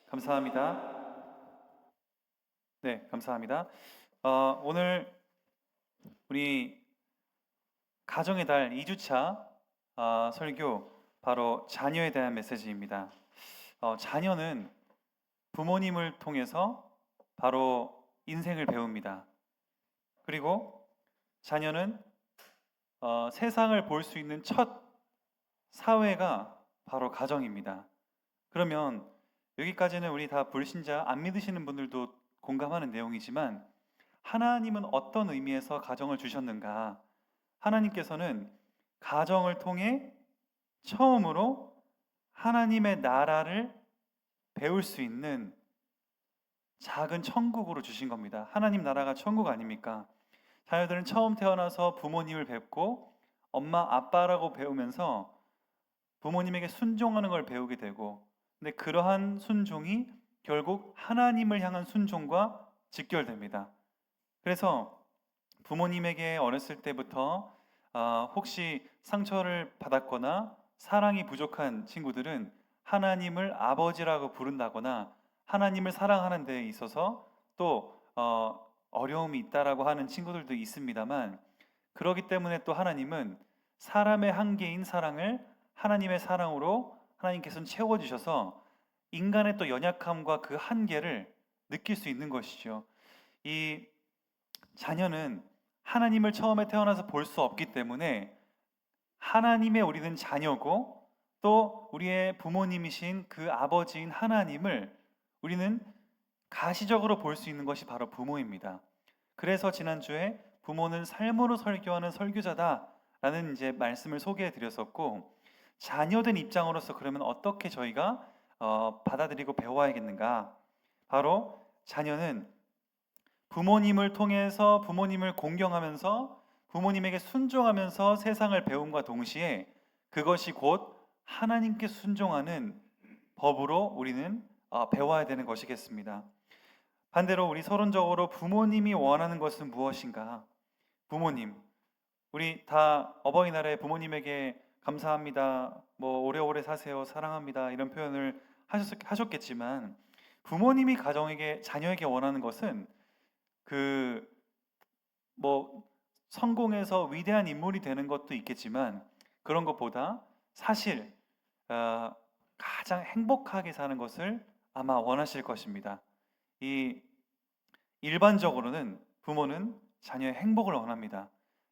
감사합니다. 네, 감사합니다. 오늘 우리 가정의 달 2주차 설교 바로 자녀에 대한 메시지입니다. 자녀는 부모님을 통해서 바로 인생을 배웁니다. 그리고 자녀는 세상을 볼 수 있는 첫 사회가 바로 가정입니다. 그러면 여기까지는 우리 다 불신자, 안 믿으시는 분들도 공감하는 내용이지만 하나님은 어떤 의미에서 가정을 주셨는가? 하나님께서는 가정을 통해 처음으로 하나님의 나라를 배울 수 있는 작은 천국으로 주신 겁니다. 하나님 나라가 천국 아닙니까? 자녀들은 처음 태어나서 부모님을 뵙고 엄마, 아빠라고 배우면서 부모님에게 순종하는 걸 배우게 되고, 근데 그러한 순종이 결국 하나님을 향한 순종과 직결됩니다. 그래서 부모님에게 어렸을 때부터 혹시 상처를 받았거나 사랑이 부족한 친구들은 하나님을 아버지라고 부른다거나 하나님을 사랑하는 데 있어서 또 어려움이 있다라고 하는 친구들도 있습니다만, 그러기 때문에 또 하나님은 사람의 한계인 사랑을 하나님의 사랑으로 하나님께서는 채워주셔서 인간의 또 연약함과 그 한계를 느낄 수 있는 것이죠. 이 자녀는 하나님을 처음에 태어나서 볼 수 없기 때문에 하나님의 우리는 자녀고 또 우리의 부모님이신 그 아버지인 하나님을 우리는 가시적으로 볼 수 있는 것이 바로 부모입니다. 그래서 지난주에 부모는 삶으로 설교하는 설교자다라는 이제 말씀을 소개해 드렸었고, 자녀된 입장으로서 그러면 어떻게 저희가 받아들이고 배워야겠는가? 바로 자녀는 부모님을 통해서 부모님을 공경하면서 부모님에게 순종하면서 세상을 배움과 동시에 그것이 곧 하나님께 순종하는 법으로 우리는 배워야 되는 것이겠습니다. 반대로 우리 서론적으로 부모님이 원하는 것은 무엇인가? 부모님, 우리 다 어버이날에 부모님에게 감사합니다, 뭐 오래오래 사세요, 사랑합니다 이런 표현을 하셨겠지만 부모님이 가정에게 자녀에게 원하는 것은 그 뭐 성공해서 위대한 인물이 되는 것도 있겠지만 그런 것보다 사실 어, 가장 행복하게 사는 것을 아마 원하실 것입니다. 이 일반적으로는 부모는 자녀의 행복을 원합니다.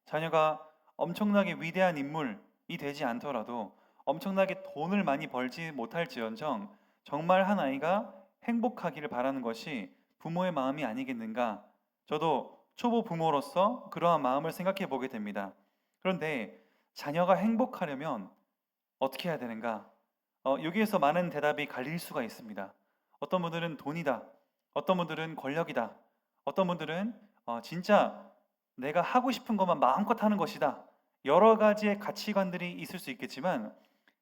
자녀가 엄청나게 위대한 인물이 되지 않더라도 엄청나게 돈을 많이 벌지 못할지언정 정말 한 아이가 행복하기를 바라는 것이 부모의 마음이 아니겠는가? 저도 초보 부모로서 그러한 마음을 생각해 보게 됩니다. 그런데 자녀가 행복하려면 어떻게 해야 되는가? 여기에서 많은 대답이 갈릴 수가 있습니다. 어떤 분들은 돈이다. 어떤 분들은 권력이다. 어떤 분들은 진짜 내가 하고 싶은 것만 마음껏 하는 것이다. 여러 가지의 가치관들이 있을 수 있겠지만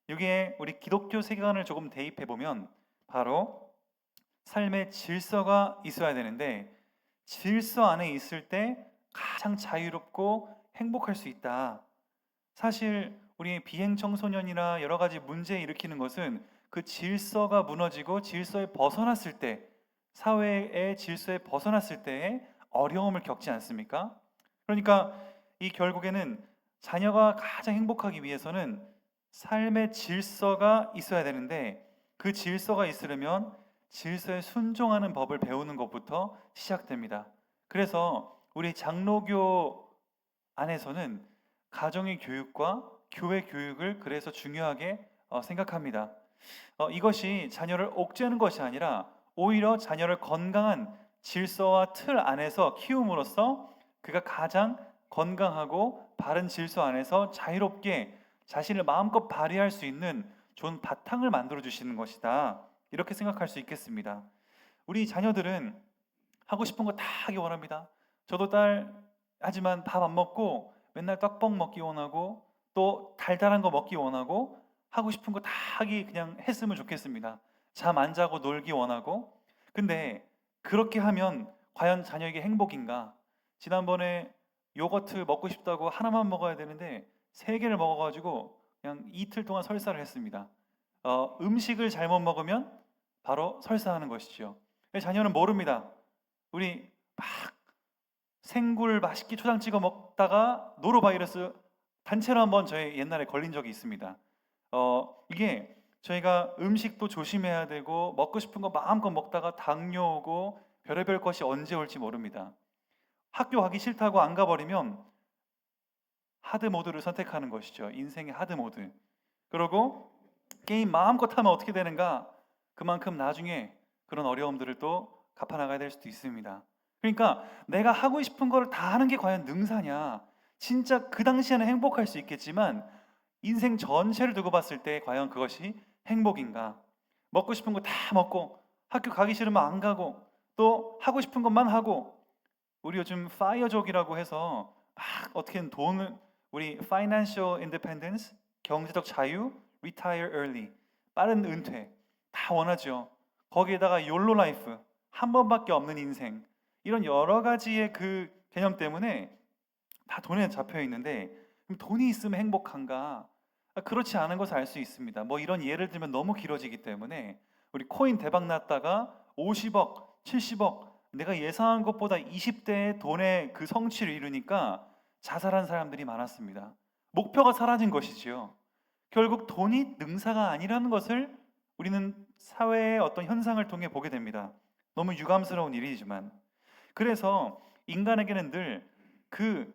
여기에 우리 기독교 세계관을 조금 대입해 보면 바로 삶의 질서가 있어야 되는데 질서 안에 있을 때 가장 자유롭고 행복할 수 있다. 사실 우리 비행 청소년이나 여러 가지 문제 일으키는 것은 그 질서가 무너지고 질서에 벗어났을 때, 사회의 질서에 벗어났을 때에 어려움을 겪지 않습니까? 그러니까 이 결국에는 자녀가 가장 행복하기 위해서는 삶의 질서가 있어야 되는데 그 질서가 있으려면 질서에 순종하는 법을 배우는 것부터 시작됩니다. 그래서 우리 장로교 안에서는 가정의 교육과 교회 교육을 그래서 중요하게 생각합니다. 이것이 자녀를 옥죄는 것이 아니라 오히려 자녀를 건강한 질서와 틀 안에서 키움으로써 그가 가장 건강하고 바른 질서 안에서 자유롭게 자신을 마음껏 발휘할 수 있는 좋은 바탕을 만들어 주시는 것이다. 이렇게 생각할 수 있겠습니다. 우리 자녀들은 하고 싶은 거 다 하기 원합니다. 저도 하지만 밥 안 먹고 맨날 떡볶 먹기 원하고 또 달달한 거 먹기 원하고 하고 싶은 거 다 하기 그냥 했으면 좋겠습니다. 잠 안 자고 놀기 원하고. 근데 그렇게 하면 과연 자녀에게 행복인가? 지난번에 요거트 먹고 싶다고 하나만 먹어야 되는데 3개를 먹어가지고 그냥 이틀 동안 설사를 했습니다. 음식을 잘못 먹으면 바로 설사하는 것이죠. 자녀는 모릅니다. 우리 막 생굴 맛있게 초장 찍어 먹다가 노로바이러스 단체로 한번 저희 옛날에 걸린 적이 있습니다. 이게 저희가 음식도 조심해야 되고 먹고 싶은 거 마음껏 먹다가 당뇨 오고 별의별 것이 언제 올지 모릅니다. 학교 가기 싫다고 안 가버리면 하드 모드를 선택하는 것이죠. 인생의 하드 모드. 그러고 게임 마음껏 하면 어떻게 되는가? 그만큼 나중에 그런 어려움들을 또 갚아나가야 될 수도 있습니다. 그러니까 내가 하고 싶은 걸 다 하는 게 과연 능사냐? 진짜 그 당시에는 행복할 수 있겠지만 인생 전체를 두고 봤을 때 과연 그것이 행복인가? 먹고 싶은 거 다 먹고 학교 가기 싫으면 안 가고 또 하고 싶은 것만 하고 우리 요즘 파이어족이라고 해서 막 어떻게든 돈을 우리 financial independence 경제적 자유, retire early 빠른 은퇴 다 원하죠. 거기에다가 욜로 라이프 한 번밖에 없는 인생 이런 여러 가지의 그 개념 때문에 다 돈에 잡혀 있는데 그럼 돈이 있으면 행복한가? 그렇지 않은 것을 알 수 있습니다. 뭐 이런 예를 들면 너무 길어지기 때문에 우리 코인 대박 났다가 50억, 70억 내가 예상한 것보다 20대의 돈의 그 성취를 이루니까 자살한 사람들이 많았습니다. 목표가 사라진 것이지요. 결국 돈이 능사가 아니라는 것을 우리는 사회의 어떤 현상을 통해 보게 됩니다. 너무 유감스러운 일이지만 그래서 인간에게는 늘 그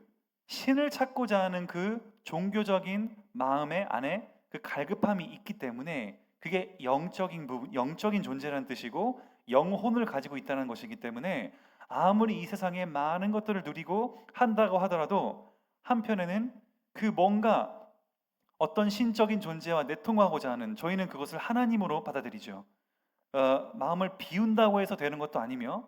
신을 찾고자 하는 그 종교적인 마음의 안에 그 갈급함이 있기 때문에 그게 영적인 부분, 영적인 존재라는 뜻이고 영혼을 가지고 있다는 것이기 때문에 아무리 이 세상에 많은 것들을 누리고 한다고 하더라도 한편에는 그 뭔가 어떤 신적인 존재와 내통하고자 하는 저희는 그것을 하나님으로 받아들이죠. 마음을 비운다고 해서 되는 것도 아니며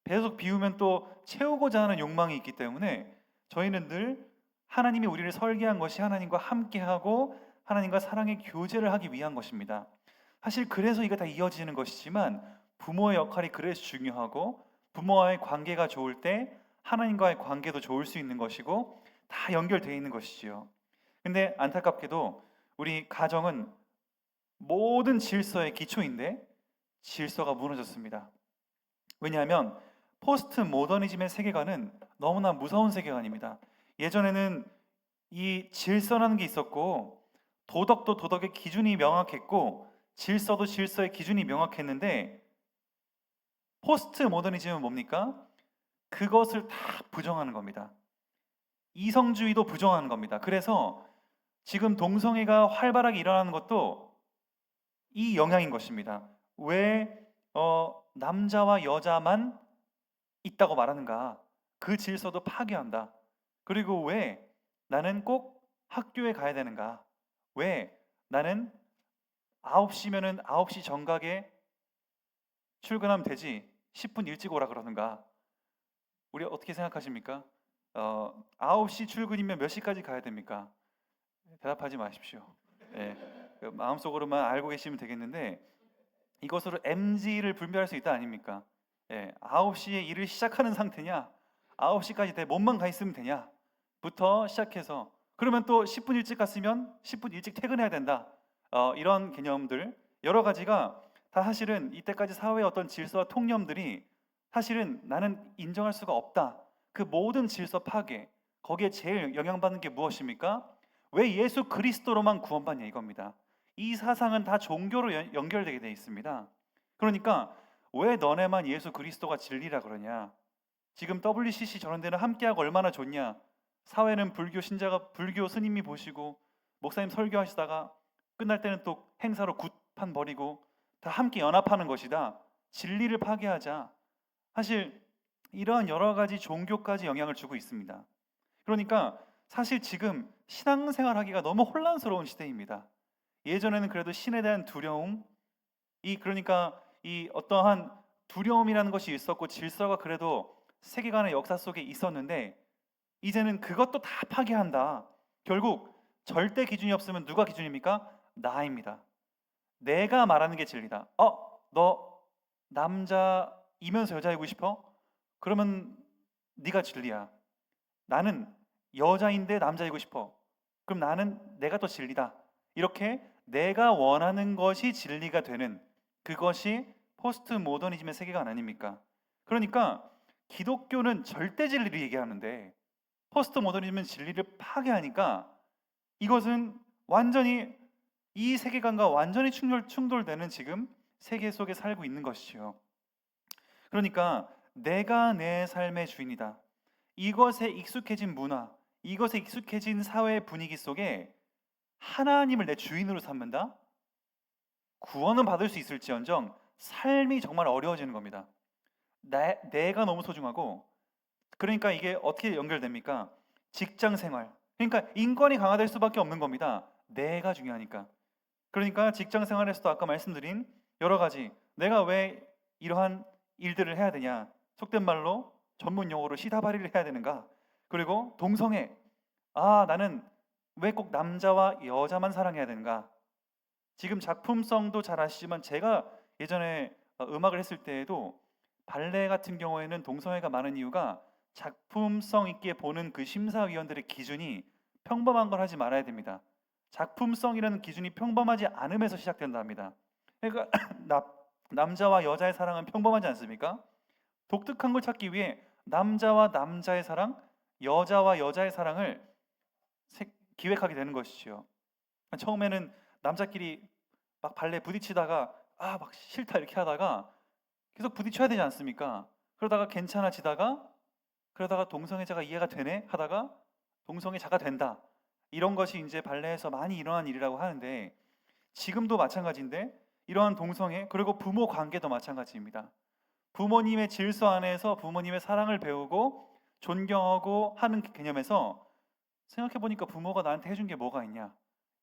계속 비우면 또 채우고자 하는 욕망이 있기 때문에 저희는 늘 하나님이 우리를 설계한 것이 하나님과 함께하고 하나님과 사랑의 교제를 하기 위한 것입니다. 사실 그래서 이게 다 이어지는 것이지만 부모의 역할이 그래서 중요하고 부모와의 관계가 좋을 때 하나님과의 관계도 좋을 수 있는 것이고 다 연결되어 있는 것이지요. 근데 안타깝게도 우리 가정은 모든 질서의 기초인데 질서가 무너졌습니다. 왜냐하면 포스트 모더니즘의 세계관은 너무나 무서운 세계관입니다. 예전에는 이 질서라는 게 있었고 도덕도 도덕의 기준이 명확했고 질서도 질서의 기준이 명확했는데 포스트 모더니즘은 뭡니까? 그것을 다 부정하는 겁니다. 이성주의도 부정하는 겁니다. 그래서 지금 동성애가 활발하게 일어나는 것도 이 영향인 것입니다. 왜 남자와 여자만 있다고 말하는가? 그 질서도 파괴한다. 그리고 왜 나는 꼭 학교에 가야 되는가? 왜 나는 9시면은 9시 정각에 출근하면 되지 10분 일찍 오라 그러는가? 우리 어떻게 생각하십니까? 9시 출근이면 몇 시까지 가야 됩니까? 대답하지 마십시오. 예, 마음속으로만 알고 계시면 되겠는데 이것으로 MZ를 분별할 수 있다 아닙니까? 예, 9시에 일을 시작하는 상태냐? 9시까지 내 몸만 가 있으면 되냐? 부터 시작해서 그러면 또 10분 일찍 갔으면 10분 일찍 퇴근해야 된다. 이런 개념들 여러 가지가 다 사실은 이때까지 사회의 어떤 질서와 통념들이 사실은 나는 인정할 수가 없다. 그 모든 질서 파괴 거기에 제일 영향받는 게 무엇입니까? 왜 예수 그리스도로만 구원받냐 이겁니다. 이 사상은 다 종교로 연결되게 되어 있습니다. 그러니까 왜 너네만 예수 그리스도가 진리라 그러냐? 지금 WCC 저런 데는 함께하고 얼마나 좋냐? 사회는 불교 신자가 불교 스님이 보시고 목사님 설교하시다가 끝날 때는 또 행사로 굿판 버리고 다 함께 연합하는 것이다. 진리를 파괴하자. 사실 이러한 여러 가지 종교까지 영향을 주고 있습니다. 그러니까 사실 지금 신앙생활하기가 너무 혼란스러운 시대입니다. 예전에는 그래도 신에 대한 두려움, 그러니까 이 어떠한 두려움이라는 것이 있었고 질서가 그래도 세계관의 역사 속에 있었는데 이제는 그것도 다 파괴한다. 결국 절대 기준이 없으면 누가 기준입니까? 나입니다. 내가 말하는 게 진리다. 너 남자이면서 여자이고 싶어? 그러면 네가 진리야. 나는 여자인데 남자이고 싶어. 그럼 나는 내가 더 진리다. 이렇게 내가 원하는 것이 진리가 되는 그것이 포스트 모더니즘의 세계관 아닙니까? 그러니까 기독교는 절대 진리를 얘기하는데 포스트 모더니즘은 진리를 파괴하니까 이것은 완전히 이 세계관과 완전히 충돌되는 지금 세계 속에 살고 있는 것이죠. 그러니까 내가 내 삶의 주인이다. 이것에 익숙해진 문화, 이것에 익숙해진 사회 분위기 속에 하나님을 내 주인으로 삼는다? 구원은 받을 수 있을지언정 삶이 정말 어려워지는 겁니다. 내가 너무 소중하고, 그러니까 이게 어떻게 연결됩니까? 직장 생활. 그러니까 인권이 강화될 수밖에 없는 겁니다. 내가 중요하니까. 그러니까 직장 생활에서도 아까 말씀드린 여러 가지, 내가 왜 이러한 일들을 해야 되냐, 속된 말로 전문 용어로 시다바리를 해야 되는가, 그리고 동성애, 나는 왜 꼭 남자와 여자만 사랑해야 되는가. 지금 작품성도 잘 아시지만 제가 예전에 음악을 했을 때에도 발레 같은 경우에는 동성애가 많은 이유가 작품성 있게 보는 그 심사위원들의 기준이 평범한 걸 하지 말아야 됩니다. 작품성이라는 기준이 평범하지 않음에서 시작된답니다. 그러니까 남자와 여자의 사랑은 평범하지 않습니까? 독특한 걸 찾기 위해 남자와 남자의 사랑, 여자와 여자의 사랑을 기획하게 되는 것이죠. 처음에는 남자끼리 막 발레 부딪히다가 막 싫다 이렇게 하다가 계속 부딪혀야 되지 않습니까? 그러다가 괜찮아지다가, 그러다가 동성애자가 이해가 되네 하다가 동성애자가 된다. 이런 것이 이제 발레에서 많이 일어난 일이라고 하는데, 지금도 마찬가지인데 이러한 동성애, 그리고 부모 관계도 마찬가지입니다. 부모님의 질서 안에서 부모님의 사랑을 배우고 존경하고 하는 개념에서 생각해 보니까 부모가 나한테 해준 게 뭐가 있냐,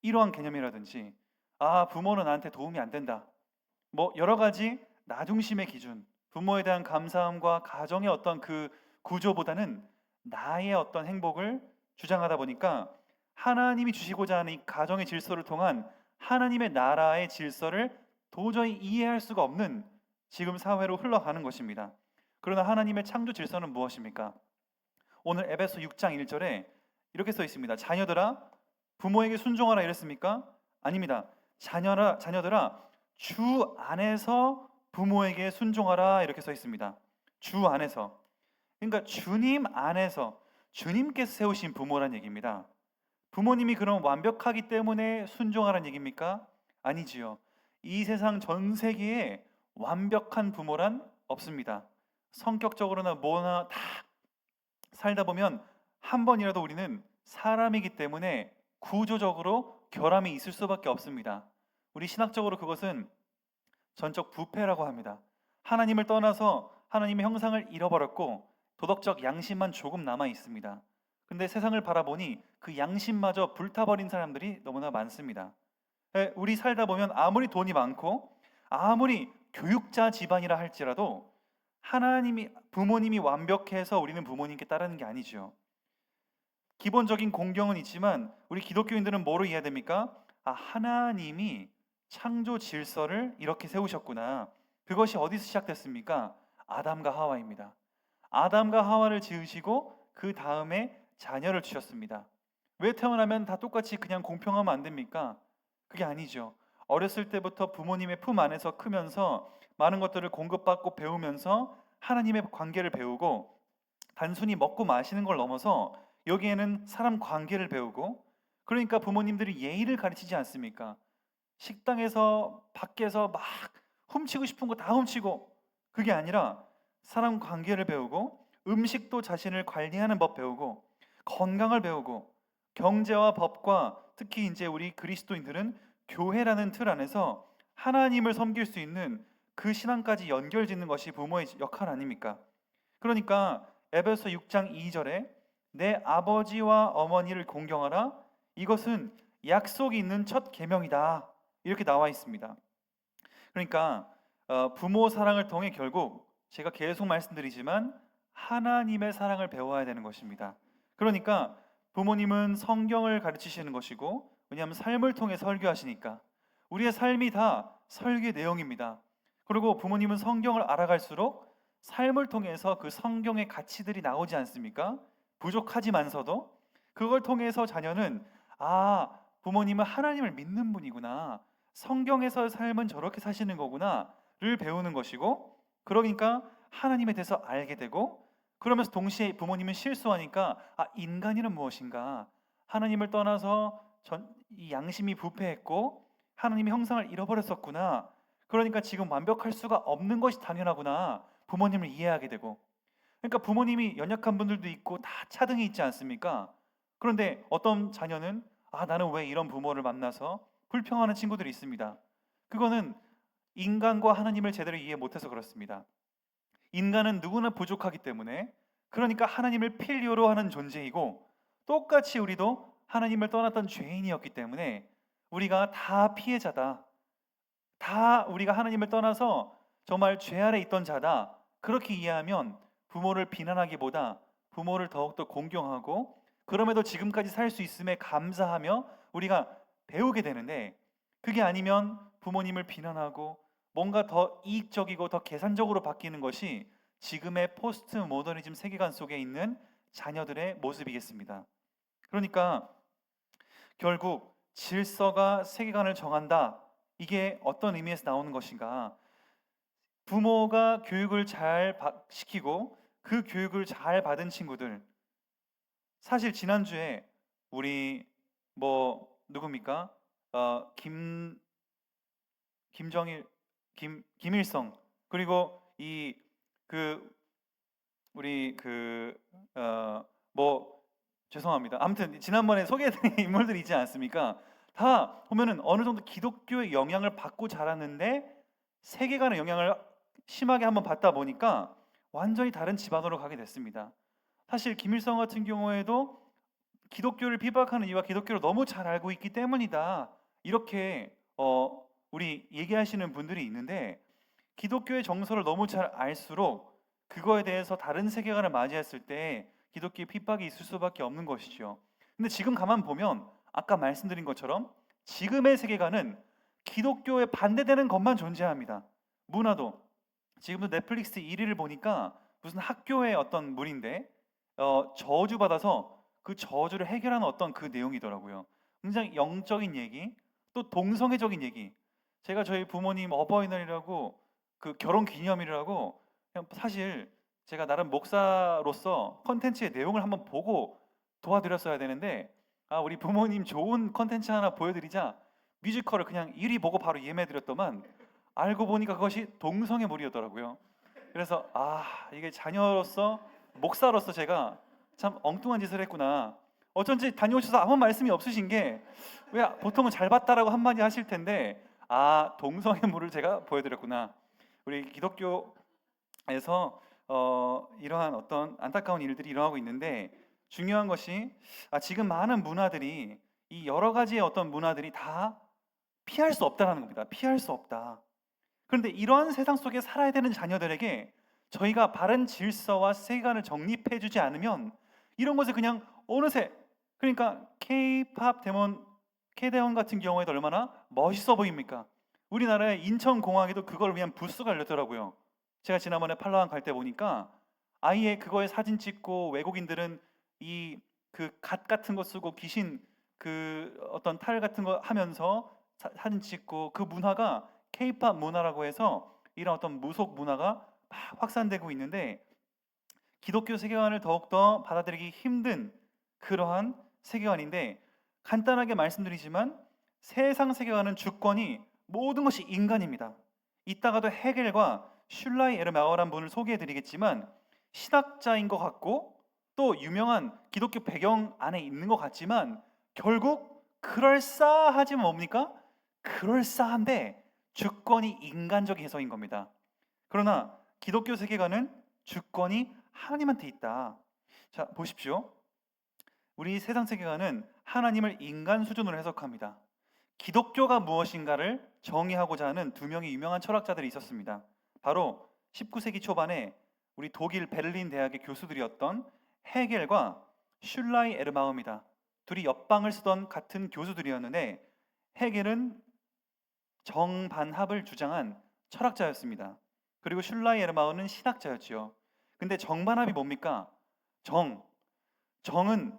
이러한 개념이라든지, 부모는 나한테 도움이 안 된다, 뭐 여러 가지 나중심의 기준, 부모에 대한 감사함과 가정의 어떤 그 구조보다는 나의 어떤 행복을 주장하다 보니까 하나님이 주시고자 하는 이 가정의 질서를 통한 하나님의 나라의 질서를 도저히 이해할 수가 없는 지금 사회로 흘러가는 것입니다. 그러나 하나님의 창조 질서는 무엇입니까? 오늘 에베소 6장 1절에 이렇게 써 있습니다. 자녀들아 부모에게 순종하라 이랬습니까? 아닙니다. 자녀들아 주 안에서 부모에게 순종하라 이렇게 써 있습니다. 주 안에서. 그러니까 주님 안에서, 주님께서 세우신 부모란 얘기입니다. 부모님이 그럼 완벽하기 때문에 순종하라는 얘기입니까? 아니지요. 이 세상 전 세계에 완벽한 부모란 없습니다. 성격적으로나 뭐나 다 살다 보면 한 번이라도 우리는 사람이기 때문에 구조적으로 결함이 있을 수밖에 없습니다. 우리 신학적으로 그것은 전적 부패라고 합니다. 하나님을 떠나서 하나님의 형상을 잃어버렸고 도덕적 양심만 조금 남아 있습니다. 근데 세상을 바라보니 그 양심마저 불타버린 사람들이 너무나 많습니다. 우리 살다 보면 아무리 돈이 많고 아무리 교육자 집안이라 할지라도 부모님이 완벽해서 우리는 부모님께 따르는 게 아니죠. 기본적인 공경은 있지만 우리 기독교인들은 뭐로 이해해야 됩니까? 하나님이 창조 질서를 이렇게 세우셨구나. 그것이 어디서 시작됐습니까? 아담과 하와입니다. 아담과 하와를 지으시고 그 다음에 자녀를 주셨습니다. 왜 태어나면 다 똑같이 그냥 공평하면 안 됩니까? 그게 아니죠. 어렸을 때부터 부모님의 품 안에서 크면서 많은 것들을 공급받고 배우면서 하나님의 관계를 배우고, 단순히 먹고 마시는 걸 넘어서 여기에는 사람 관계를 배우고, 그러니까 부모님들이 예의를 가르치지 않습니까? 식당에서 밖에서 막 훔치고 싶은 거 다 훔치고, 그게 아니라 사람 관계를 배우고, 음식도 자신을 관리하는 법 배우고, 건강을 배우고, 경제와 법과 특히 이제 우리 그리스도인들은 교회라는 틀 안에서 하나님을 섬길 수 있는 그 신앙까지 연결짓는 것이 부모의 역할 아닙니까? 그러니까 에베소 6장 2절에 내 아버지와 어머니를 공경하라, 이것은 약속이 있는 첫 계명이다, 이렇게 나와 있습니다. 그러니까 부모 사랑을 통해 결국 제가 계속 말씀드리지만 하나님의 사랑을 배워야 되는 것입니다. 그러니까 부모님은 성경을 가르치시는 것이고, 왜냐하면 삶을 통해 설교하시니까 우리의 삶이 다 설교의 내용입니다. 그리고 부모님은 성경을 알아갈수록 삶을 통해서 그 성경의 가치들이 나오지 않습니까? 부족하지만서도 그걸 통해서 자녀는 부모님은 하나님을 믿는 분이구나, 성경에서의 삶은 저렇게 사시는 거구나를 배우는 것이고, 그러니까 하나님에 대해서 알게 되고, 그러면서 동시에 부모님은 실수하니까 인간이란 무엇인가, 하나님을 떠나서 이 양심이 부패했고 하나님의 형상을 잃어버렸었구나, 그러니까 지금 완벽할 수가 없는 것이 당연하구나, 부모님을 이해하게 되고. 그러니까 부모님이 연약한 분들도 있고 다 차등이 있지 않습니까? 그런데 어떤 자녀는 나는 왜 이런 부모를 만나서 불평하는 친구들이 있습니다. 그거는 인간과 하나님을 제대로 이해 못해서 그렇습니다. 인간은 누구나 부족하기 때문에, 그러니까 하나님을 필요로 하는 존재이고, 똑같이 우리도 하나님을 떠났던 죄인이었기 때문에 우리가 다 피해자다, 다 우리가 하나님을 떠나서 정말 죄 아래 있던 자다, 그렇게 이해하면 부모를 비난하기보다 부모를 더욱더 공경하고, 그럼에도 지금까지 살 수 있음에 감사하며 우리가 배우게 되는데, 그게 아니면 부모님을 비난하고 뭔가 더 이익적이고 더 계산적으로 바뀌는 것이 지금의 포스트 모더니즘 세계관 속에 있는 자녀들의 모습이겠습니다. 그러니까 결국 질서가 세계관을 정한다, 이게 어떤 의미에서 나오는 것인가? 부모가 교육을 잘 시키고 그 교육을 잘 받은 친구들, 사실 지난주에 우리 누굽니까? 김정일, 김일성, 그리고 그 우리 죄송합니다. 아무튼 지난번에 소개해드린 인물들이 있지 않습니까? 다 보면은 어느 정도 기독교의 영향을 받고 자랐는데 세계관의 영향을 심하게 한번 받다 보니까 완전히 다른 집안으로 가게 됐습니다. 사실 김일성 같은 경우에도 기독교를 비박하는 이유가 기독교를 너무 잘 알고 있기 때문이다, 이렇게 우리 얘기하시는 분들이 있는데, 기독교의 정서를 너무 잘 알수록 그거에 대해서 다른 세계관을 맞이했을 때 기독교의 핍박이 있을 수밖에 없는 것이죠. 근데 지금 가만 보면 아까 말씀드린 것처럼 지금의 세계관은 기독교에 반대되는 것만 존재합니다. 문화도 지금도 넷플릭스 1위를 보니까 무슨 학교의 어떤 물인데 저주받아서 그 저주를 해결하는 어떤 그 내용이더라고요. 굉장히 영적인 얘기, 또 동성애적인 얘기. 제가 저희 부모님 어버이날이라고 그 결혼 기념일이라고 그냥 사실 제가 나름 목사로서 컨텐츠의 내용을 한번 보고 도와드렸어야 되는데, 우리 부모님 좋은 컨텐츠 하나 보여드리자 뮤지컬을 그냥 이리 보고 바로 예매드렸더만 알고 보니까 그것이 동성애물이었더라고요. 그래서 이게 자녀로서 목사로서 제가 참 엉뚱한 짓을 했구나. 어쩐지 다녀오셔서 아무 말씀이 없으신 게, 왜 보통은 잘 봤다라고 한마디 하실 텐데 동성애물을 제가 보여드렸구나. 우리 기독교에서 이러한 어떤 안타까운 일들이 일어나고 있는데, 중요한 것이 지금 많은 문화들이, 이 여러 가지의 어떤 문화들이 다 피할 수 없다라는 겁니다. 피할 수 없다. 그런데 이러한 세상 속에 살아야 되는 자녀들에게 저희가 바른 질서와 세계관을 정립해주지 않으면 이런 것을 그냥 어느새, 그러니까 K-팝 데몬, K-대원 같은 경우에도 얼마나 멋있어 보입니까? 우리나라의 인천공항에도 그걸 위한 부스가 열렸더라고요. 제가 지난번에 팔라완 갈 때 보니까 아예 그거에 사진 찍고, 외국인들은 이 그 갓 같은 거 쓰고 귀신 그 어떤 탈 같은 거 하면서 사진 찍고, 그 문화가 K-팝 문화라고 해서 이런 어떤 무속 문화가 막 확산되고 있는데, 기독교 세계관을 더욱더 받아들이기 힘든 그러한 세계관인데, 간단하게 말씀드리지만 세상 세계관은 주권이 모든 것이 인간입니다. 이따가도 헤겔과 슐라이 에르마어란 분을 소개해드리겠지만 신학자인 것 같고 또 유명한 기독교 배경 안에 있는 것 같지만 결국 그럴싸하지만 뭡니까? 그럴싸한데 주권이 인간적 해석인 겁니다. 그러나 기독교 세계관은 주권이 하나님한테 있다. 자, 보십시오. 우리 세상 세계관은 하나님을 인간 수준으로 해석합니다. 기독교가 무엇인가를 정의하고자 하는 두 명의 유명한 철학자들이 있었습니다. 바로 19세기 초반에 우리 독일 베를린 대학의 교수들이었던 헤겔과 슐라이 에르마음이다. 둘이 옆방을 쓰던 같은 교수들이었는데, 헤겔은 정반합을 주장한 철학자였습니다. 그리고 슐라이 에르마음은 신학자였지요. 근데 정반합이 뭡니까? 정은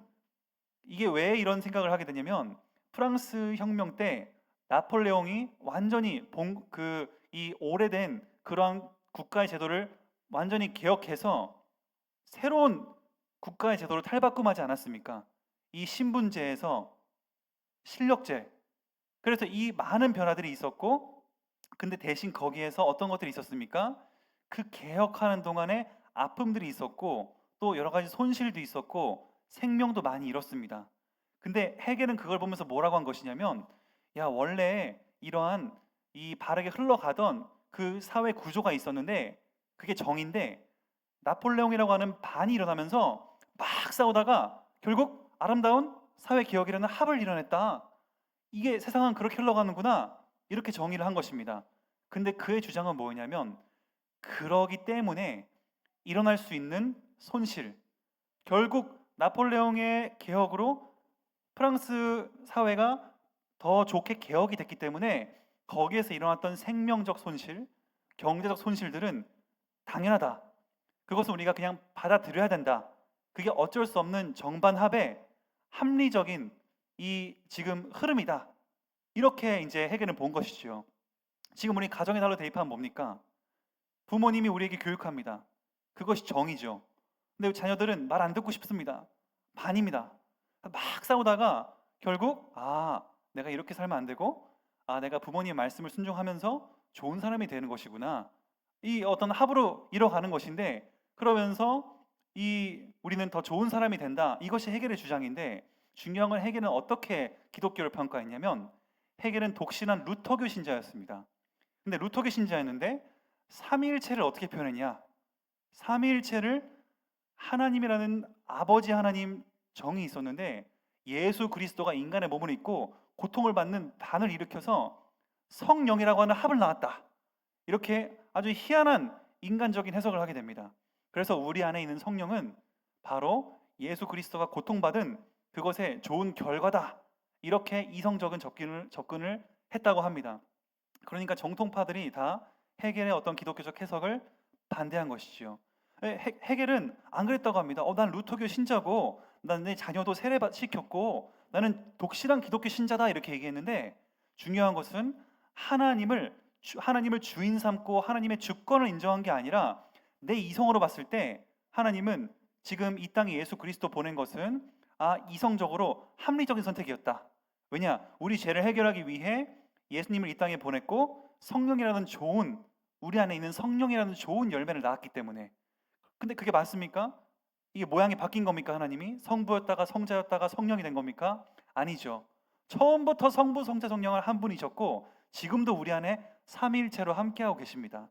이게 왜 이런 생각을 하게 되냐면, 프랑스 혁명 때 나폴레옹이 완전히 이 오래된 그러한 국가의 제도를 완전히 개혁해서 새로운 국가의 제도를 탈바꿈하지 않았습니까? 이 신분제에서 실력제. 그래서 이 많은 변화들이 있었고, 근데 대신 거기에서 어떤 것들이 있었습니까? 그 개혁하는 동안에 아픔들이 있었고, 또 여러 가지 손실도 있었고, 생명도 많이 잃었습니다. 근데 헤겔은 그걸 보면서 뭐라고 한 것이냐면, 야, 원래 이러한 이 바르게 흘러가던 그 사회 구조가 있었는데, 그게 정인데, 나폴레옹이라고 하는 반이 일어나면서 막 싸우다가 결국 아름다운 사회 개혁이라는 합을 이뤄냈다. 이게 세상은 그렇게 흘러가는구나. 이렇게 정의를 한 것입니다. 근데 그의 주장은 뭐냐면, 그러기 때문에 일어날 수 있는 손실, 결국 나폴레옹의 개혁으로 프랑스 사회가 더 좋게 개혁이 됐기 때문에 거기에서 일어났던 생명적 손실, 경제적 손실들은 당연하다. 그것은 우리가 그냥 받아들여야 된다. 그게 어쩔 수 없는 정반합의 합리적인 이 지금 흐름이다. 이렇게 이제 헤겔은 본 것이죠. 지금 우리 가정의 달로 대입하면 뭡니까? 부모님이 우리에게 교육합니다. 그것이 정이죠. 근데 자녀들은 말 안 듣고 싶습니다. 반입니다. 막 싸우다가 결국 내가 이렇게 살면 안 되고 내가 부모님의 말씀을 순종하면서 좋은 사람이 되는 것이구나. 이 어떤 합으로 이뤄가는 것인데 그러면서 우리는 더 좋은 사람이 된다. 이것이 헤겔의 주장인데 중요한 건 헤겔은 어떻게 기독교를 평가했냐면 헤겔은 독실한 루터교 신자였습니다. 근데 루터교 신자였는데 삼위일체를 어떻게 표현했냐? 삼위일체를 하나님이라는 아버지 하나님 정이 있었는데 예수 그리스도가 인간의 몸을 입고 고통을 받는 반을 일으켜서 성령이라고 하는 합을 낳았다. 이렇게 아주 희한한 인간적인 해석을 하게 됩니다. 그래서 우리 안에 있는 성령은 바로 예수 그리스도가 고통받은 그것의 좋은 결과다. 이렇게 이성적인 접근을 했다고 합니다. 그러니까 정통파들이 다 헤겔의 어떤 기독교적 해석을 반대한 것이죠. 헤겔은 안 그랬다고 합니다. 난 루터교 신자고 난 내 자녀도 세례시켰고 나는 독실한 기독교 신자다 이렇게 얘기했는데 중요한 것은 하나님을 주인 삼고 하나님의 주권을 인정한 게 아니라 내 이성으로 봤을 때 하나님은 지금 이 땅에 예수 그리스도 보낸 것은 이성적으로 합리적인 선택이었다. 왜냐? 우리 죄를 해결하기 위해 예수님을 이 땅에 보냈고 성령이라는 우리 안에 있는 성령이라는 좋은 열매를 낳았기 때문에. 근데 그게 맞습니까? 이게 모양이 바뀐 겁니까? 하나님이 성부였다가 성자였다가 성령이 된 겁니까? 아니죠. 처음부터 성부, 성자, 성령을 한 분이셨고 지금도 우리 안에 삼위일체로 함께하고 계십니다.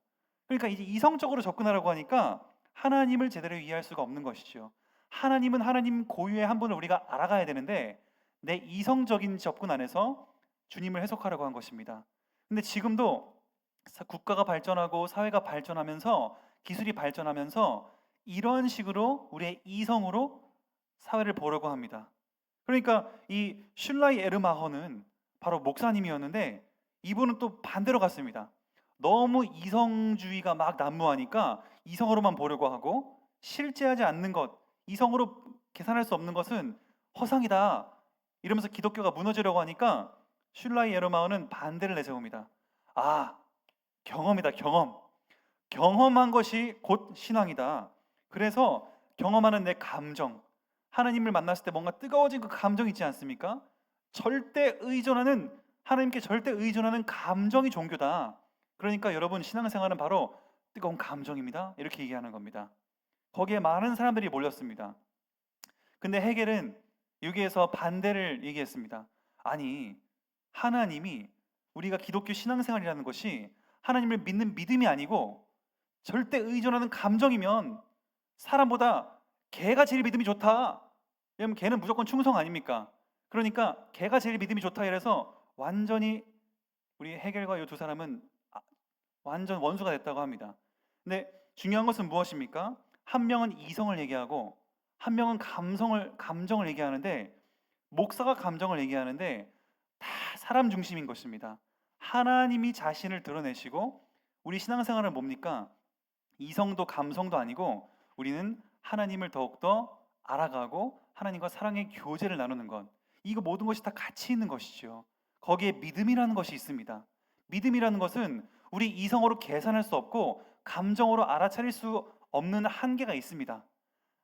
그러니까 이제 이성적으로 접근하라고 하니까 하나님을 제대로 이해할 수가 없는 것이죠. 하나님은 하나님 고유의 한 분을 우리가 알아가야 되는데 내 이성적인 접근 안에서 주님을 해석하려고 한 것입니다. 근데 지금도 국가가 발전하고 사회가 발전하면서 기술이 발전하면서 이런 식으로 우리의 이성으로 사회를 보려고 합니다. 그러니까 이 슐라이 에르마허는 바로 목사님이었는데 이분은 또 반대로 갔습니다. 너무 이성주의가 막 난무하니까 이성으로만 보려고 하고 실제하지 않는 것, 이성으로 계산할 수 없는 것은 허상이다. 이러면서 기독교가 무너지려고 하니까 슐라이 에르마허는 반대를 내세웁니다. 경험이다, 경험. 경험한 것이 곧 신앙이다. 그래서 경험하는 내 감정, 하나님을 만났을 때 뭔가 뜨거워진 그 감정 있지 않습니까? 하나님께 절대 의존하는 감정이 종교다. 그러니까 여러분 신앙생활은 바로 뜨거운 감정입니다. 이렇게 얘기하는 겁니다. 거기에 많은 사람들이 몰렸습니다. 근데 헤겔은 여기에서 반대를 얘기했습니다. 아니, 하나님이 우리가 기독교 신앙생활이라는 것이 하나님을 믿는 믿음이 아니고 절대 의존하는 감정이면 사람보다 개가 제일 믿음이 좋다. 왜냐면 개는 무조건 충성 아닙니까? 그러니까 개가 제일 믿음이 좋다 이래서 완전히 우리 헤겔과 이 두 사람은 완전 원수가 됐다고 합니다. 근데 중요한 것은 무엇입니까? 한 명은 이성을 얘기하고 한 명은 감정을 얘기하는데 목사가 감정을 얘기하는데 다 사람 중심인 것입니다. 하나님이 자신을 드러내시고 우리 신앙생활은 뭡니까? 이성도 감성도 아니고 우리는 하나님을 더욱더 알아가고 하나님과 사랑의 교제를 나누는 것. 이거 모든 것이 다 같이 있는 것이죠. 거기에 믿음이라는 것이 있습니다. 믿음이라는 것은 우리 이성으로 계산할 수 없고 감정으로 알아차릴 수 없는 한계가 있습니다.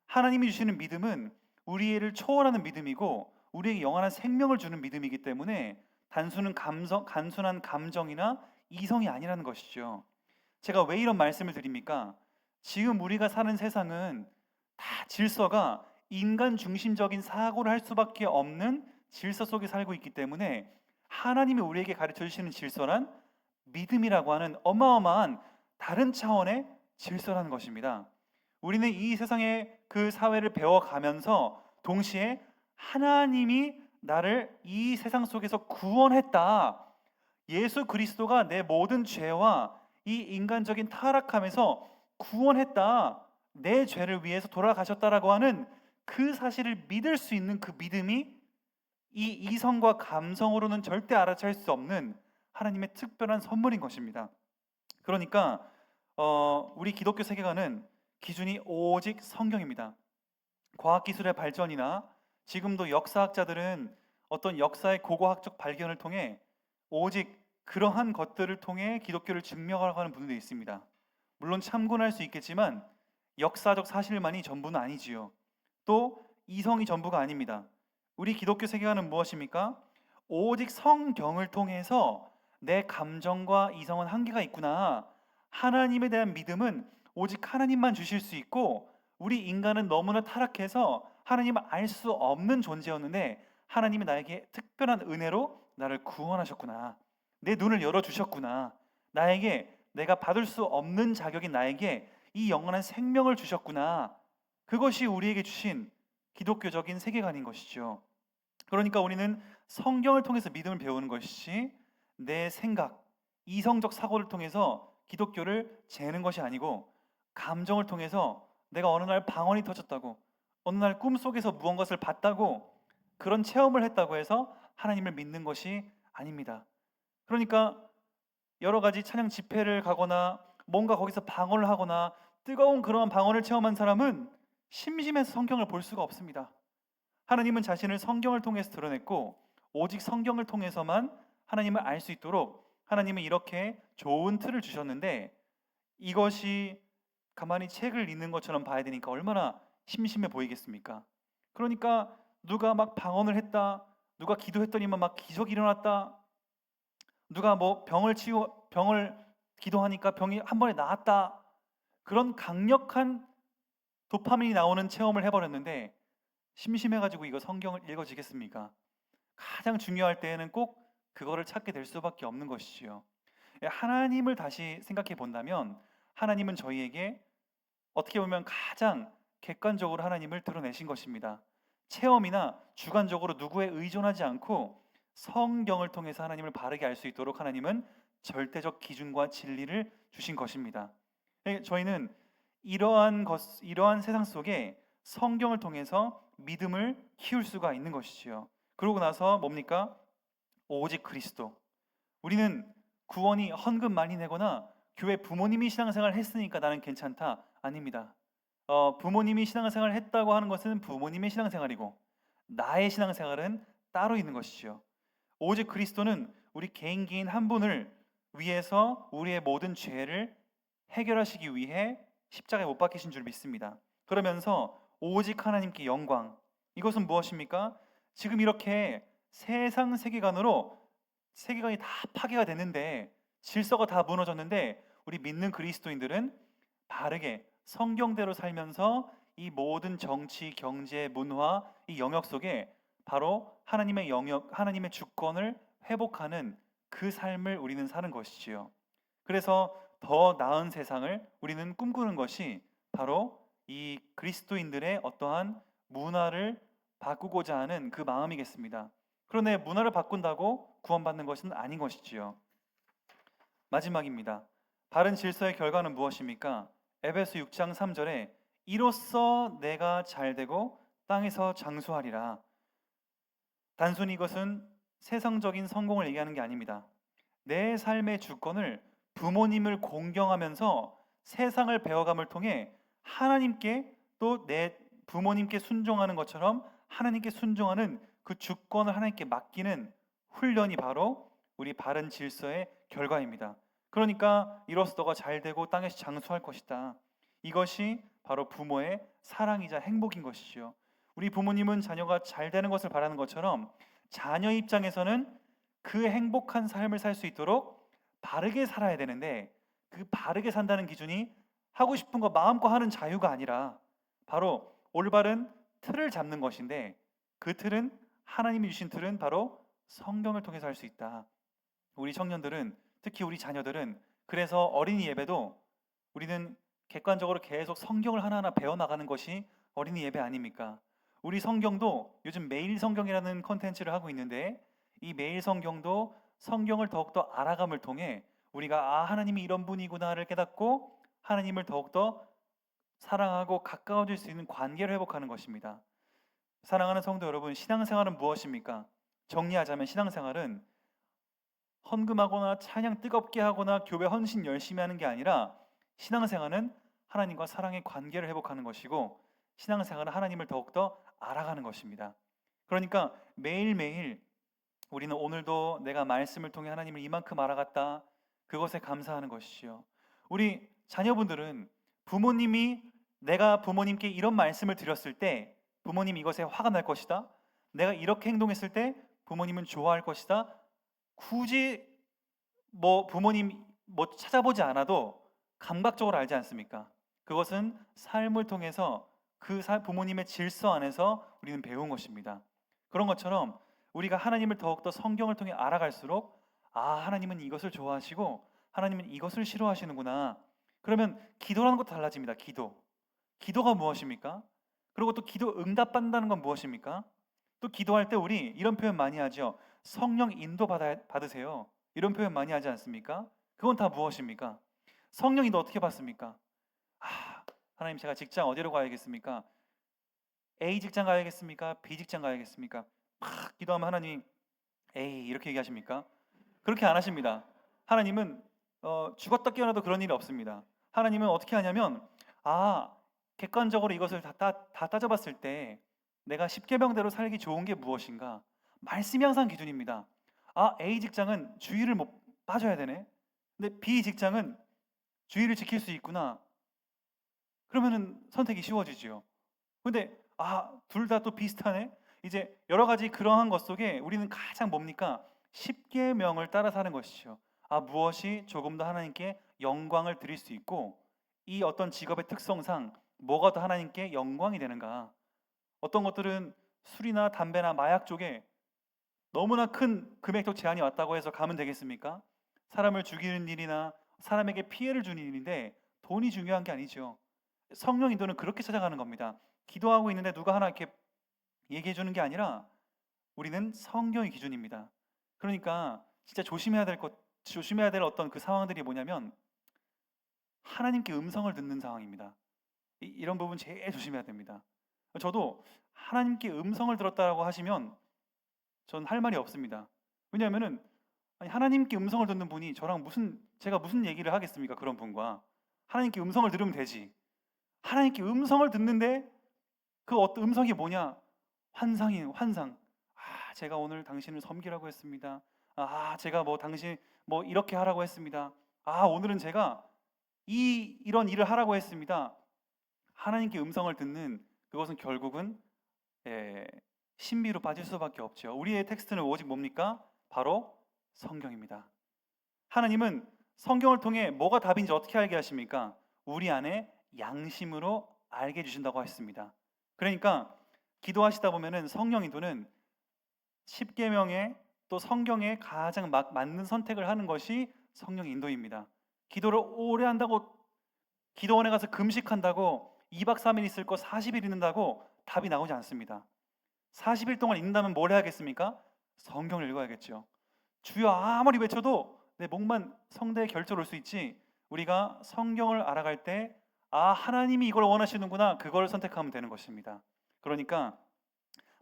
하나님이 주시는 믿음은 우리를 초월하는 믿음이고 우리에게 영원한 생명을 주는 믿음이기 때문에 단순한 감정이나 이성이 아니라는 것이죠. 제가 왜 이런 말씀을 드립니까? 지금 우리가 사는 세상은 다 질서가 인간 중심적인 사고를 할 수밖에 없는 질서 속에 살고 있기 때문에 하나님이 우리에게 가르쳐 주시는 질서란 믿음이라고 하는 어마어마한 다른 차원의 질서라는 것입니다. 우리는 이 세상의 그 사회를 배워가면서 동시에 하나님이 나를 이 세상 속에서 구원했다. 예수 그리스도가 내 모든 죄와 이 인간적인 타락함에서 구원했다. 내 죄를 위해서 돌아가셨다라고 하는 그 사실을 믿을 수 있는 그 믿음이 이 이성과 감성으로는 절대 알아챌 수 없는 하나님의 특별한 선물인 것입니다. 그러니까 우리 기독교 세계관은 기준이 오직 성경입니다. 과학기술의 발전이나 지금도 역사학자들은 어떤 역사의 고고학적 발견을 통해 오직 그러한 것들을 통해 기독교를 증명하려고 하는 분들도 있습니다. 물론 참고는 할 수 있겠지만 역사적 사실만이 전부는 아니지요. 또 이성이 전부가 아닙니다. 우리 기독교 세계관은 무엇입니까? 오직 성경을 통해서 내 감정과 이성은 한계가 있구나. 하나님에 대한 믿음은 오직 하나님만 주실 수 있고 우리 인간은 너무나 타락해서 하나님을 알 수 없는 존재였는데 하나님이 나에게 특별한 은혜로 나를 구원하셨구나. 내 눈을 열어주셨구나. 나에게 내가 받을 수 없는 자격인 나에게 이 영원한 생명을 주셨구나. 그것이 우리에게 주신 기독교적인 세계관인 것이죠. 그러니까 우리는 성경을 통해서 믿음을 배우는 것이 내 생각, 이성적 사고를 통해서 기독교를 재는 것이 아니고 감정을 통해서 내가 어느 날 방언이 터졌다고, 어느 날 꿈속에서 무언가를 봤다고, 그런 체험을 했다고 해서 하나님을 믿는 것이 아닙니다. 그러니까 여러 가지 찬양 집회를 가거나 뭔가 거기서 방언을 하거나 뜨거운 그러한 방언을 체험한 사람은 심심해서 성경을 볼 수가 없습니다. 하나님은 자신을 성경을 통해서 드러냈고 오직 성경을 통해서만 하나님을 알 수 있도록 하나님은 이렇게 좋은 틀을 주셨는데 이것이 가만히 책을 읽는 것처럼 봐야 되니까 얼마나 심심해 보이겠습니까? 그러니까 누가 막 방언을 했다, 누가 기도했더니만 막 기적이 일어났다, 누가 뭐 병을 기도하니까 병이 한 번에 나았다, 그런 강력한 도파민이 나오는 체험을 해버렸는데 심심해가지고 이거 성경을 읽어지겠습니까? 가장 중요할 때에는 꼭 그거를 찾게 될 수밖에 없는 것이지요. 하나님을 다시 생각해 본다면 하나님은 저희에게 어떻게 보면 가장 객관적으로 하나님을 드러내신 것입니다. 체험이나 주관적으로 누구에 의존하지 않고 성경을 통해서 하나님을 바르게 알 수 있도록 하나님은 절대적 기준과 진리를 주신 것입니다. 저희는 이러한 세상 속에 성경을 통해서 믿음을 키울 수가 있는 것이지요. 그러고 나서 뭡니까? 오직 그리스도. 우리는 구원이 헌금 많이 내거나 교회 부모님이 신앙생활 했으니까 나는 괜찮다. 아닙니다. 부모님이 신앙생활 했다고 하는 것은 부모님의 신앙생활이고 나의 신앙생활은 따로 있는 것이죠. 오직 그리스도는 우리 개인 한 분을 위해서 우리의 모든 죄를 해결하시기 위해 십자가에 못 박히신 줄 믿습니다. 그러면서 오직 하나님께 영광. 이것은 무엇입니까? 지금 이렇게 세상 세계관이 다 파괴가 됐는데 질서가 다 무너졌는데 우리 믿는 그리스도인들은 바르게 성경대로 살면서 이 모든 정치, 경제, 문화 이 영역 속에 바로 하나님의 영역, 하나님의 주권을 회복하는 그 삶을 우리는 사는 것이지요. 그래서 더 나은 세상을 우리는 꿈꾸는 것이 바로 이 그리스도인들의 어떠한 문화를 바꾸고자 하는 그 마음이겠습니다. 그런데 문화를 바꾼다고 구원받는 것은 아닌 것이지요. 마지막입니다. 바른 질서의 결과는 무엇입니까? 에베소 6장 3절에 이로써 내가 잘되고 땅에서 장수하리라. 단순히 이것은 세상적인 성공을 얘기하는 게 아닙니다. 내 삶의 주권을 부모님을 공경하면서 세상을 배워감을 통해 하나님께 또 내 부모님께 순종하는 것처럼 하나님께 순종하는 그 주권을 하나님께 맡기는 훈련이 바로 우리 바른 질서의 결과입니다. 그러니까 이로써 너가 잘 되고 땅에서 장수할 것이다. 이것이 바로 부모의 사랑이자 행복인 것이죠. 우리 부모님은 자녀가 잘 되는 것을 바라는 것처럼 자녀 입장에서는 그 행복한 삶을 살 수 있도록 바르게 살아야 되는데, 그 바르게 산다는 기준이 하고 싶은 거 마음껏 하는 자유가 아니라 바로 올바른 틀을 잡는 것인데, 그 틀은, 하나님이 주신 틀은 바로 성경을 통해서 할 수 있다. 우리 청년들은, 특히 우리 자녀들은, 그래서 어린이 예배도 우리는 객관적으로 계속 성경을 하나하나 배워나가는 것이 어린이 예배 아닙니까? 우리 성경도 요즘 매일 성경이라는 컨텐츠를 하고 있는데, 이 매일 성경도 성경을 더욱더 알아감을 통해 우리가 하나님이 이런 분이구나를 깨닫고 하나님을 더욱더 사랑하고 가까워질 수 있는 관계를 회복하는 것입니다. 사랑하는 성도 여러분, 신앙생활은 무엇입니까? 정리하자면 신앙생활은 헌금하거나 찬양 뜨겁게 하거나 교회 헌신 열심히 하는 게 아니라, 신앙생활은 하나님과 사랑의 관계를 회복하는 것이고, 신앙생활은 하나님을 더욱더 알아가는 것입니다. 그러니까 매일매일 우리는 오늘도 내가 말씀을 통해 하나님을 이만큼 알아갔다, 그것에 감사하는 것이지요. 우리 자녀분들은 부모님이, 내가 부모님께 이런 말씀을 드렸을 때 부모님이 이것에 화가 날 것이다, 내가 이렇게 행동했을 때 부모님은 좋아할 것이다, 굳이 부모님 찾아보지 않아도 감각적으로 알지 않습니까? 그것은 삶을 통해서 그 부모님의 질서 안에서 우리는 배운 것입니다. 그런 것처럼 우리가 하나님을 더욱더 성경을 통해 알아갈수록, 하나님은 이것을 좋아하시고 하나님은 이것을 싫어하시는구나. 그러면 기도라는 것도 달라집니다. 기도가 무엇입니까? 그리고 또 기도 응답받는다는 건 무엇입니까? 또 기도할 때 우리 이런 표현 많이 하죠. 성령 인도 받으세요. 이런 표현 많이 하지 않습니까? 그건 다 무엇입니까? 성령 인도 어떻게 받습니까? 하나님, 제가 직장 어디로 가야겠습니까? A 직장 가야겠습니까? B 직장 가야겠습니까? 막 기도하면 하나님 에이 이렇게 얘기하십니까? 그렇게 안 하십니다. 하나님은 죽었다 깨어나도 그런 일이 없습니다. 하나님은 어떻게 하냐면, 객관적으로 이것을 다 따져봤을 때 내가 십계명대로 살기 좋은 게 무엇인가? 말씀이 항상 기준입니다. A 직장은 주의를 못 빠져야 되네. 근데 B 직장은 주의를 지킬 수 있구나. 그러면은 선택이 쉬워지죠. 근데 둘 다 또 비슷하네. 이제 여러 가지 그러한 것 속에 우리는 가장 뭡니까? 십계명을 따라 사는 것이죠. 무엇이 조금 더 하나님께 영광을 드릴 수 있고, 이 어떤 직업의 특성상 뭐가 더 하나님께 영광이 되는가? 어떤 것들은 술이나 담배나 마약 쪽에 너무나 큰 금액적 제한이 왔다고 해서 가면 되겠습니까? 사람을 죽이는 일이나 사람에게 피해를 주는 일인데 돈이 중요한 게 아니죠. 성령 인도는 그렇게 찾아가는 겁니다. 기도하고 있는데 누가 하나 이렇게 얘기해 주는 게 아니라 우리는 성경이 기준입니다. 그러니까 진짜 조심해야 될 어떤 그 상황들이 뭐냐면, 하나님께 음성을 듣는 상황입니다. 이런 부분 제일 조심해야 됩니다. 저도 하나님께 음성을 들었다고 하시면 전 할 말이 없습니다. 왜냐하면은 하나님께 음성을 듣는 분이 제가 무슨 얘기를 하겠습니까? 그런 분과. 하나님께 음성을 들으면 되지. 하나님께 음성을 듣는데 그 어떤 음성이 뭐냐? 환상이에요. 환상. 제가 오늘 당신을 섬기라고 했습니다. 제가 당신 이렇게 하라고 했습니다. 오늘은 제가 이런 일을 하라고 했습니다. 하나님께 음성을 듣는 그것은 결국은 신비로 빠질 수밖에 없죠. 우리의 텍스트는 오직 뭡니까? 바로 성경입니다. 하나님은 성경을 통해 뭐가 답인지 어떻게 알게 하십니까? 우리 안에 양심으로 알게 해주신다고 했습니다. 그러니까 기도하시다 보면은 성령 인도는 십계명에 또 성경에 가장 맞는 선택을 하는 것이 성령 인도입니다. 기도를 오래 한다고, 기도원에 가서 금식한다고 2박 3일 있을 거 40일 있는다고 답이 나오지 않습니다. 40일 동안 있는다면 뭘 해야겠습니까? 성경을 읽어야겠죠. 주여 아무리 외쳐도 내 목만 성대에 결절 올 수 있지, 우리가 성경을 알아갈 때 하나님이 이걸 원하시는구나, 그걸 선택하면 되는 것입니다. 그러니까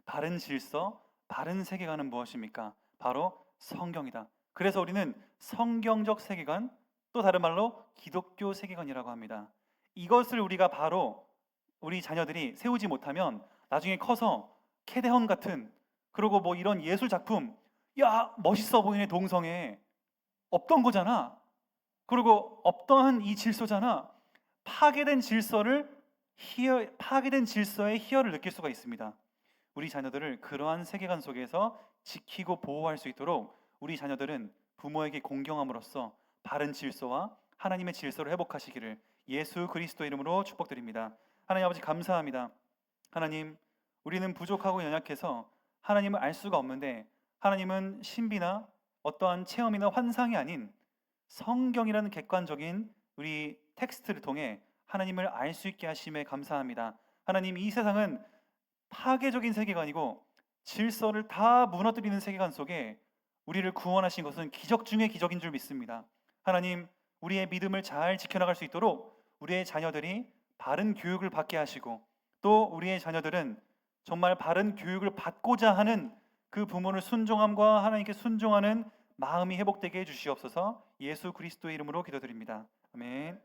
바른 질서, 바른 세계관은 무엇입니까? 바로 성경이다. 그래서 우리는 성경적 세계관, 또 다른 말로 기독교 세계관이라고 합니다. 이것을 우리가 바로 우리 자녀들이 세우지 못하면 나중에 커서 캐대헌 같은, 그리고 이런 예술 작품, 야, 멋있어 보이네 동성애. 없던 거잖아. 그리고 없던 이 질서잖아. 파괴된 질서의 희열을 느낄 수가 있습니다. 우리 자녀들을 그러한 세계관 속에서 지키고 보호할 수 있도록 우리 자녀들은 부모에게 공경함으로써 바른 질서와 하나님의 질서를 회복하시기를 예수 그리스도 이름으로 축복드립니다. 하나님 아버지 감사합니다. 하나님, 우리는 부족하고 연약해서 하나님을 알 수가 없는데 하나님은 신비나 어떠한 체험이나 환상이 아닌 성경이라는 객관적인 우리 텍스트를 통해 하나님을 알 수 있게 하심에 감사합니다. 하나님, 이 세상은 파괴적인 세계관이고 질서를 다 무너뜨리는 세계관 속에 우리를 구원하신 것은 기적 중의 기적인 줄 믿습니다. 하나님, 우리의 믿음을 잘 지켜나갈 수 있도록 우리의 자녀들이 바른 교육을 받게 하시고 또 우리의 자녀들은 정말 바른 교육을 받고자 하는 그 부모를 순종함과 하나님께 순종하는 마음이 회복되게 해주시옵소서. 예수 그리스도의 이름으로 기도드립니다. 아멘.